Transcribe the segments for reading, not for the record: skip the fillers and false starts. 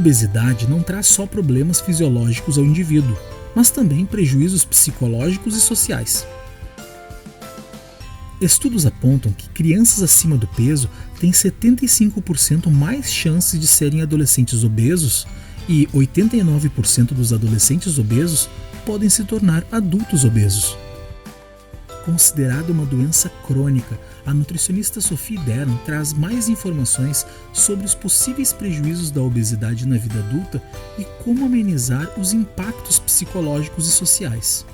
obesidade não traz só problemas fisiológicos ao indivíduo, mas também prejuízos psicológicos e sociais. Estudos apontam que crianças acima do peso têm 75% mais chances de serem adolescentes obesos e 89% dos adolescentes obesos podem se tornar adultos obesos. Considerada uma doença crônica, a nutricionista Sophie Deren traz mais informações sobre os possíveis prejuízos da obesidade na vida adulta e como amenizar os impactos psicológicos e sociais.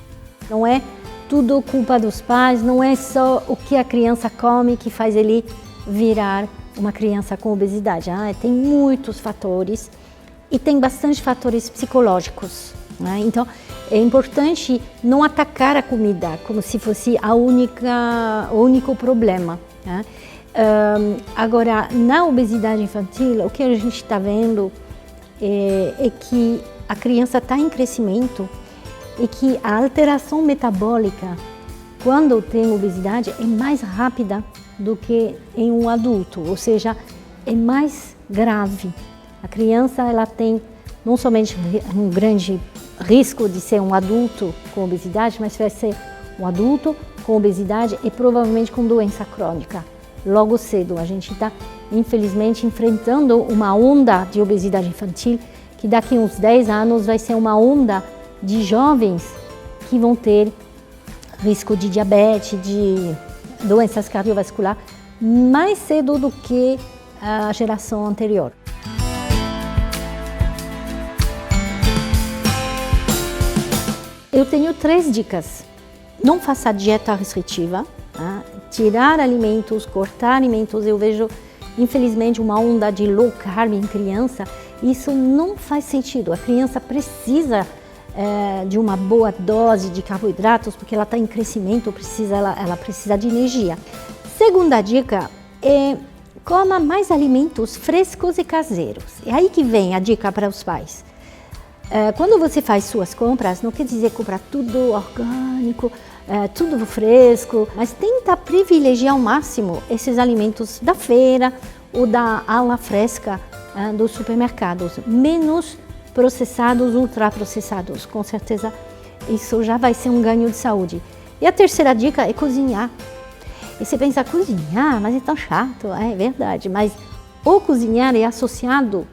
Não é tudo culpa dos pais, não é só o que a criança come que faz ele virar uma criança com obesidade. Tem muitos fatores e tem bastante fatores psicológicos, né? Então, é importante não atacar a comida como se fosse o único problema, né? Agora, na obesidade infantil, o que a gente está vendo é que a criança está em crescimento e que a alteração metabólica, quando tem obesidade, é mais rápida do que em um adulto, ou seja, é mais grave. A criança ela tem não somente um grande risco de ser um adulto com obesidade, mas vai ser um adulto com obesidade e provavelmente com doença crônica. Logo cedo, a gente está, infelizmente, enfrentando uma onda de obesidade infantil que daqui a uns 10 anos vai ser uma onda de jovens que vão ter risco de diabetes, de doenças cardiovasculares, mais cedo do que a geração anterior. Eu tenho 3 dicas. Não faça dieta restritiva, tá? Tirar alimentos, cortar alimentos. Eu vejo, infelizmente, uma onda de low carb em criança. Isso não faz sentido. A criança precisa de uma boa dose de carboidratos, porque ela está em crescimento, ela precisa de energia. Segunda dica é coma mais alimentos frescos e caseiros. É aí que vem a dica para os pais. Quando você faz suas compras, não quer dizer comprar tudo orgânico, tudo fresco, mas tenta privilegiar ao máximo esses alimentos da feira ou da ala fresca dos supermercados, menos processados, ultraprocessados. Com certeza isso já vai ser um ganho de saúde. E a terceira dica é cozinhar. E você pensa, cozinhar? Mas é tão chato. É verdade, mas o cozinhar é associado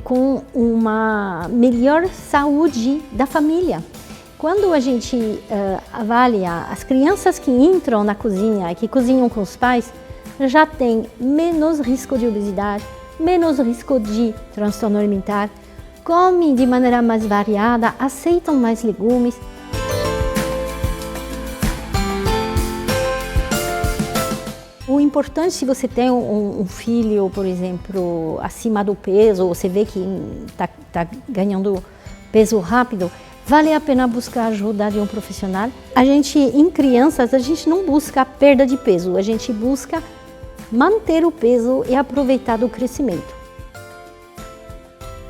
com uma melhor saúde da família. Quando a gente avalia as crianças que entram na cozinha e que cozinham com os pais, já tem menos risco de obesidade, menos risco de transtorno alimentar, comem de maneira mais variada, aceitam mais legumes. O importante, se você tem um filho, por exemplo, acima do peso, ou você vê que está ganhando peso rápido, vale a pena buscar a ajuda de um profissional. Em crianças, a gente não busca a perda de peso, a gente busca manter o peso e aproveitar do crescimento.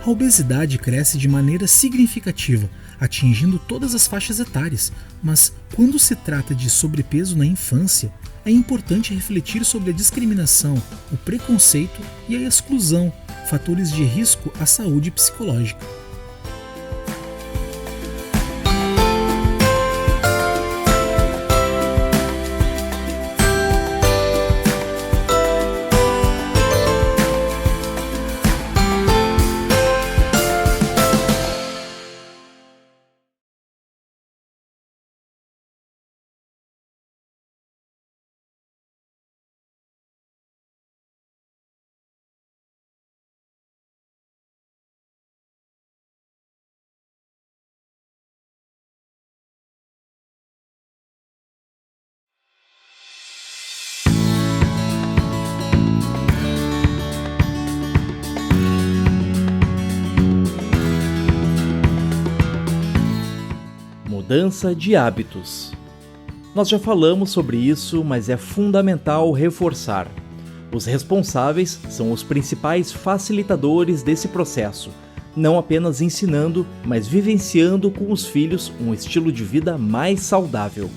A obesidade cresce de maneira significativa, atingindo todas as faixas etárias, mas quando se trata de sobrepeso na infância, é importante refletir sobre a discriminação, o preconceito e a exclusão, fatores de risco à saúde psicológica. Mudança de hábitos. Nós já falamos sobre isso, mas é fundamental reforçar. Os responsáveis são os principais facilitadores desse processo, não apenas ensinando, mas vivenciando com os filhos um estilo de vida mais saudável.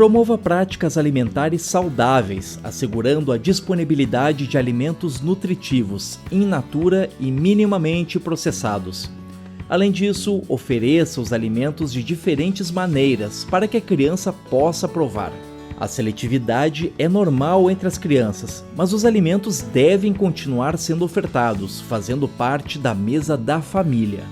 Promova práticas alimentares saudáveis, assegurando a disponibilidade de alimentos nutritivos, in natura e minimamente processados. Além disso, ofereça os alimentos de diferentes maneiras para que a criança possa provar. A seletividade é normal entre as crianças, mas os alimentos devem continuar sendo ofertados, fazendo parte da mesa da família.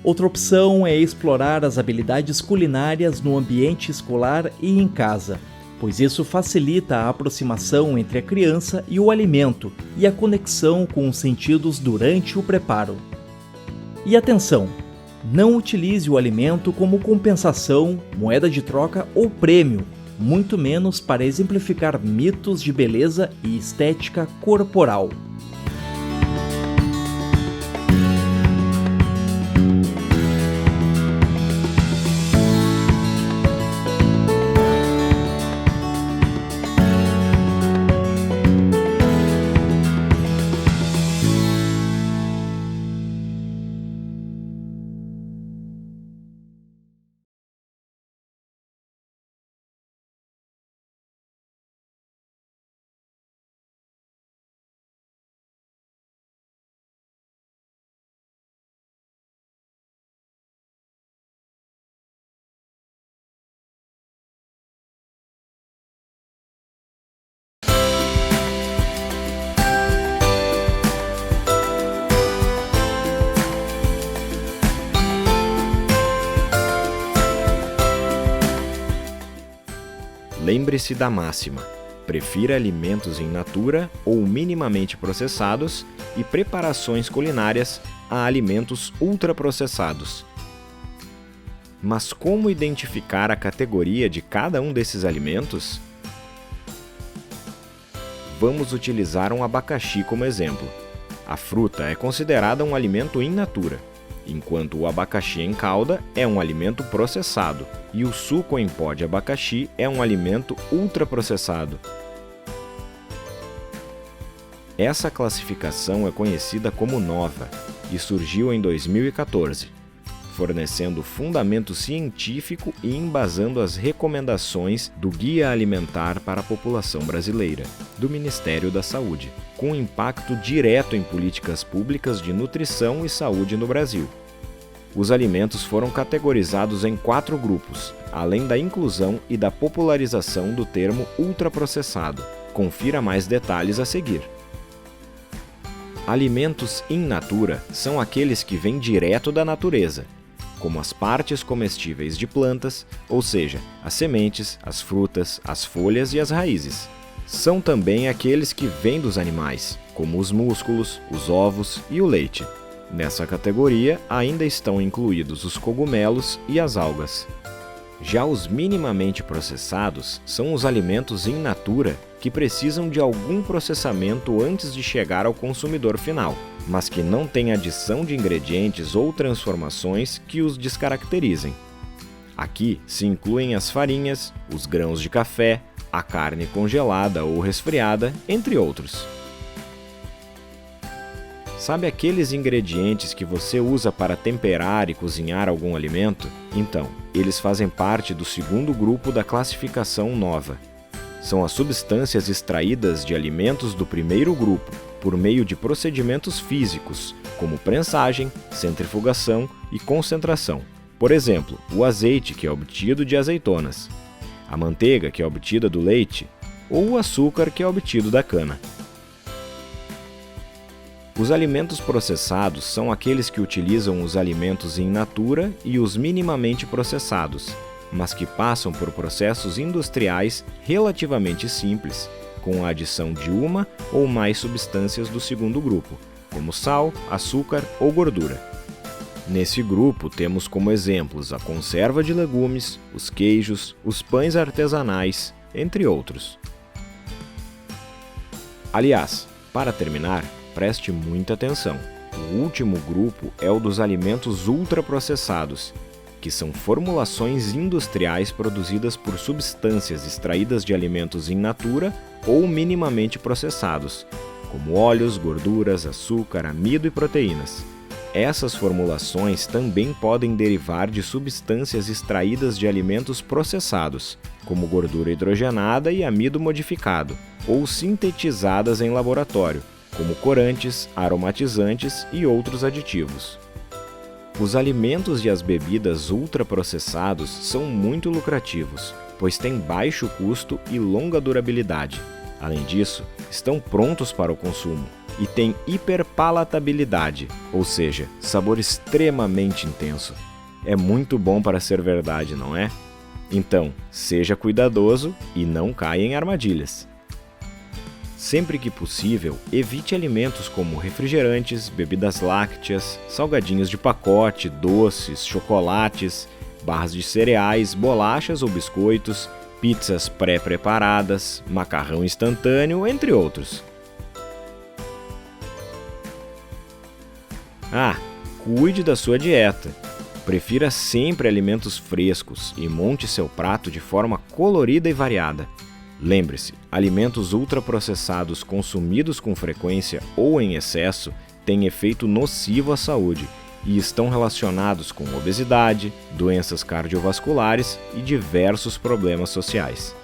Outra opção é explorar as habilidades culinárias no ambiente escolar e em casa, pois isso facilita a aproximação entre a criança e o alimento e a conexão com os sentidos durante o preparo. E atenção! Não utilize o alimento como compensação, moeda de troca ou prêmio, muito menos para exemplificar mitos de beleza e estética corporal. Lembre-se da máxima: prefira alimentos in natura ou minimamente processados e preparações culinárias a alimentos ultraprocessados. Mas como identificar a categoria de cada um desses alimentos? Vamos utilizar um abacaxi como exemplo. A fruta é considerada um alimento in natura, enquanto o abacaxi em calda é um alimento processado e o suco em pó de abacaxi é um alimento ultraprocessado. Essa classificação é conhecida como nova e surgiu em 2014, fornecendo fundamento científico e embasando as recomendações do Guia Alimentar para a População Brasileira, do Ministério da Saúde, com impacto direto em políticas públicas de nutrição e saúde no Brasil. Os alimentos foram categorizados em 4 grupos, além da inclusão e da popularização do termo ultraprocessado. Confira mais detalhes a seguir. Alimentos in natura são aqueles que vêm direto da natureza, como as partes comestíveis de plantas, ou seja, as sementes, as frutas, as folhas e as raízes. São também aqueles que vêm dos animais, como os músculos, os ovos e o leite. Nessa categoria ainda estão incluídos os cogumelos e as algas. Já os minimamente processados são os alimentos in natura que precisam de algum processamento antes de chegar ao consumidor final, mas que não têm adição de ingredientes ou transformações que os descaracterizem. Aqui se incluem as farinhas, os grãos de café, a carne congelada ou resfriada, entre outros. Sabe aqueles ingredientes que você usa para temperar e cozinhar algum alimento? Então, eles fazem parte do segundo grupo da classificação nova. São as substâncias extraídas de alimentos do primeiro grupo, por meio de procedimentos físicos, como prensagem, centrifugação e concentração. Por exemplo, o azeite, que é obtido de azeitonas, a manteiga, que é obtida do leite, ou o açúcar, que é obtido da cana. Os alimentos processados são aqueles que utilizam os alimentos in natura e os minimamente processados, mas que passam por processos industriais relativamente simples, com a adição de uma ou mais substâncias do segundo grupo, como sal, açúcar ou gordura. Nesse grupo temos como exemplos a conserva de legumes, os queijos, os pães artesanais, entre outros. Aliás, para terminar, preste muita atenção. O último grupo é o dos alimentos ultraprocessados, que são formulações industriais produzidas por substâncias extraídas de alimentos in natura ou minimamente processados, como óleos, gorduras, açúcar, amido e proteínas. Essas formulações também podem derivar de substâncias extraídas de alimentos processados, como gordura hidrogenada e amido modificado, ou sintetizadas em laboratório, como corantes, aromatizantes e outros aditivos. Os alimentos e as bebidas ultraprocessados são muito lucrativos, pois têm baixo custo e longa durabilidade. Além disso, estão prontos para o consumo e têm hiperpalatabilidade, ou seja, sabor extremamente intenso. É muito bom para ser verdade, não é? Então, seja cuidadoso e não caia em armadilhas. Sempre que possível, evite alimentos como refrigerantes, bebidas lácteas, salgadinhos de pacote, doces, chocolates, barras de cereais, bolachas ou biscoitos, pizzas pré-preparadas, macarrão instantâneo, entre outros. Cuide da sua dieta. Prefira sempre alimentos frescos e monte seu prato de forma colorida e variada. Lembre-se, alimentos ultraprocessados consumidos com frequência ou em excesso têm efeito nocivo à saúde e estão relacionados com obesidade, doenças cardiovasculares e diversos problemas sociais.